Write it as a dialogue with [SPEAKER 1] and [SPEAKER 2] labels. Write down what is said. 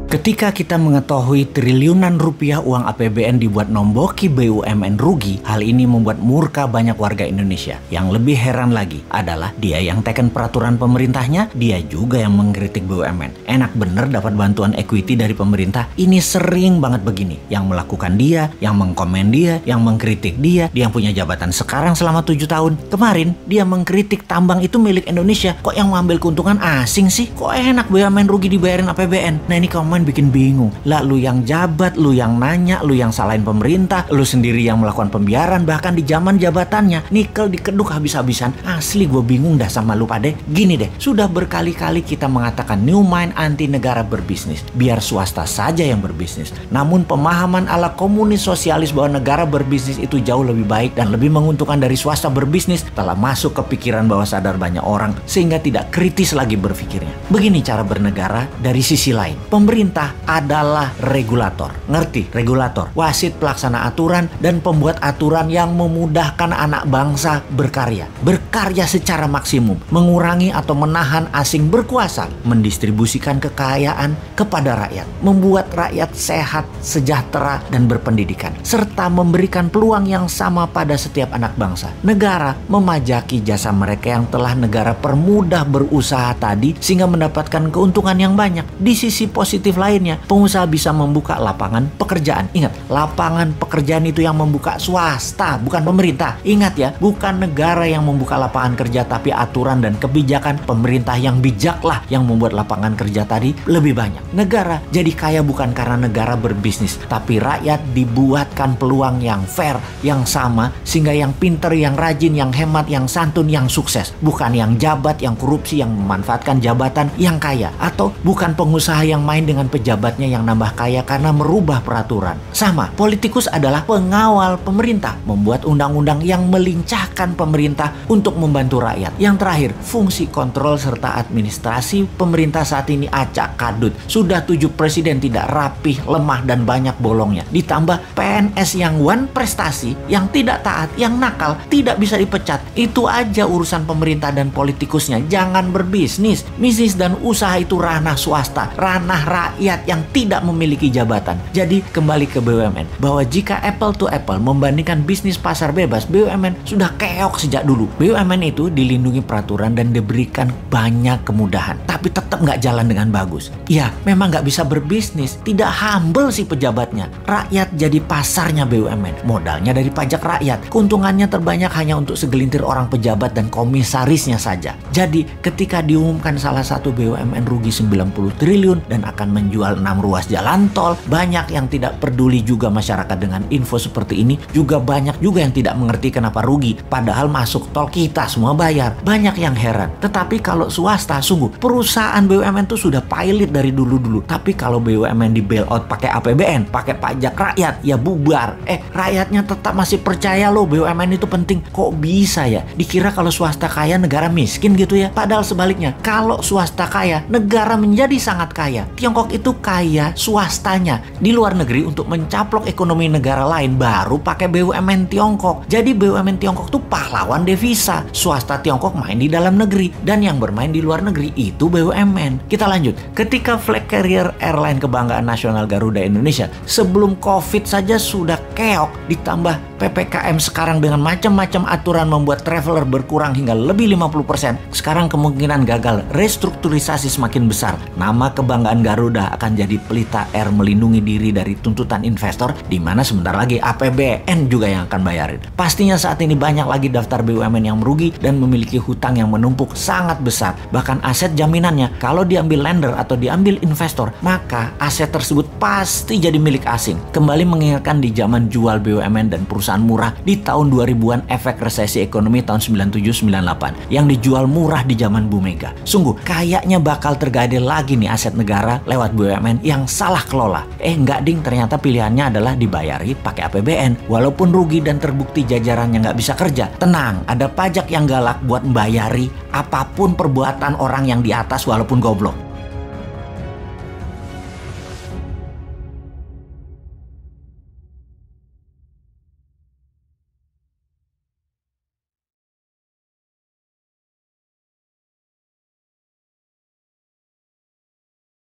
[SPEAKER 1] Ketika kita mengetahui triliunan rupiah uang APBN dibuat nomboki BUMN rugi, hal ini membuat murka banyak warga Indonesia. Yang lebih heran lagi adalah dia yang teken peraturan pemerintahnya, dia juga yang mengkritik BUMN. Enak bener dapat bantuan equity dari pemerintah. Ini sering banget begini. Yang melakukan dia, yang mengkomen dia, yang mengkritik dia yang punya jabatan sekarang selama 7 tahun. Kemarin dia mengkritik tambang itu milik Indonesia. Kok yang mengambil keuntungan asing sih? Kok enak BUMN rugi dibayarin APBN? Nah ini komen bikin bingung. Lah lu yang jabat, lu yang nanya, lu yang salahin pemerintah, lu sendiri yang melakukan pembiaran bahkan di zaman jabatannya. Nikel dikeduk habis-habisan. Asli gue bingung dah sama lu pade. Gini deh, sudah berkali-kali kita mengatakan new mind anti negara berbisnis. Biar swasta saja yang berbisnis. Namun pemahaman ala komunis sosialis bahwa negara berbisnis itu jauh lebih baik dan lebih menguntungkan dari swasta berbisnis telah masuk ke pikiran bawah sadar banyak orang sehingga tidak kritis lagi berpikirnya. Begini cara bernegara dari sisi lain. Pemerintah adalah regulator. Ngerti? Regulator. Wasit pelaksana aturan dan pembuat aturan yang memudahkan anak bangsa berkarya. Berkarya secara maksimum. Mengurangi atau menahan asing berkuasa. Mendistribusikan kekayaan kepada rakyat. Membuat rakyat sehat, sejahtera, dan berpendidikan. Serta memberikan peluang yang sama pada setiap anak bangsa. Negara memajaki jasa mereka yang telah negara permudah berusaha tadi sehingga mendapatkan keuntungan yang banyak. Di sisi positif lainnya, pengusaha bisa membuka lapangan pekerjaan. Ingat, lapangan pekerjaan itu yang membuka swasta, bukan pemerintah. Ingat ya, bukan negara yang membuka lapangan kerja, tapi aturan dan kebijakan pemerintah yang bijaklah yang membuat lapangan kerja tadi lebih banyak. Negara jadi kaya bukan karena negara berbisnis, tapi rakyat dibuatkan peluang yang fair, yang sama, sehingga yang pinter, yang rajin, yang hemat, yang santun, yang sukses. Bukan yang jabat, yang korupsi, yang memanfaatkan jabatan, yang kaya. Atau bukan pengusaha yang main dengan pejabatnya yang nambah kaya karena merubah peraturan. Sama, politikus adalah pengawal pemerintah, membuat undang-undang yang melincahkan pemerintah untuk membantu rakyat. Yang terakhir, fungsi kontrol serta administrasi pemerintah saat ini acak kadut. Sudah 7 presiden tidak rapih, lemah, dan banyak bolongnya. Ditambah PNS yang one prestasi, yang tidak taat, yang nakal, tidak bisa dipecat. Itu aja urusan pemerintah dan politikusnya. Jangan berbisnis. Bisnis dan usaha itu ranah swasta, ranah rakyat yang tidak memiliki jabatan. Jadi kembali ke BUMN, bahwa jika apple to apple membandingkan bisnis pasar bebas, BUMN sudah keok sejak dulu. BUMN itu dilindungi peraturan dan diberikan banyak kemudahan, tapi tetap nggak jalan dengan bagus. Ya, memang nggak bisa berbisnis, tidak humble si pejabatnya. Rakyat jadi pasarnya BUMN, modalnya dari pajak rakyat. Keuntungannya terbanyak hanya untuk segelintir orang pejabat dan komisarisnya saja. Jadi ketika diumumkan salah satu BUMN rugi 90 triliun dan akan menjual 6 ruas jalan tol, banyak yang tidak peduli juga masyarakat dengan info seperti ini. Juga banyak juga yang tidak mengerti kenapa rugi, padahal masuk tol kita semua bayar. Banyak yang heran. Tetapi kalau swasta, sungguh perusahaan BUMN itu sudah pilot dari dulu-dulu. Tapi kalau BUMN di bail out pakai APBN, pakai pajak rakyat, ya bubar. Rakyatnya tetap masih percaya loh BUMN itu penting. Kok bisa ya? Dikira kalau swasta kaya negara miskin gitu ya? Padahal sebaliknya, kalau swasta kaya, negara menjadi sangat kaya. Tiongkok itu kaya swastanya. Di luar negeri untuk mencaplok ekonomi negara lain baru pakai BUMN Tiongkok. Jadi BUMN Tiongkok tuh pahlawan devisa. Swasta Tiongkok main di dalam negeri dan yang bermain di luar negeri itu BUMN. Kita lanjut. Ketika flag carrier airline kebanggaan nasional Garuda Indonesia sebelum COVID saja sudah keok, ditambah PPKM sekarang dengan macam-macam aturan membuat traveler berkurang hingga lebih 50%. Sekarang kemungkinan gagal restrukturisasi semakin besar. Nama kebanggaan Garuda akan jadi pelita air melindungi diri dari tuntutan investor, di mana sebentar lagi APBN juga yang akan bayarin. Pastinya saat ini banyak lagi daftar BUMN yang merugi dan memiliki hutang yang menumpuk sangat besar. Bahkan aset jaminannya kalau diambil lender atau diambil investor, maka aset tersebut pasti jadi milik asing. Kembali mengingatkan di zaman jual BUMN dan perusahaan murah di tahun 2000-an, efek resesi ekonomi tahun 97-98 yang dijual murah di zaman Bu Mega. Sungguh kayaknya bakal tergadai lagi nih aset negara lewat BUMN yang salah kelola. Enggak ding, ternyata pilihannya adalah dibayari pakai APBN walaupun rugi dan terbukti jajarannya nggak bisa kerja. Tenang, ada pajak yang galak buat membayari apapun perbuatan orang yang di atas walaupun goblok.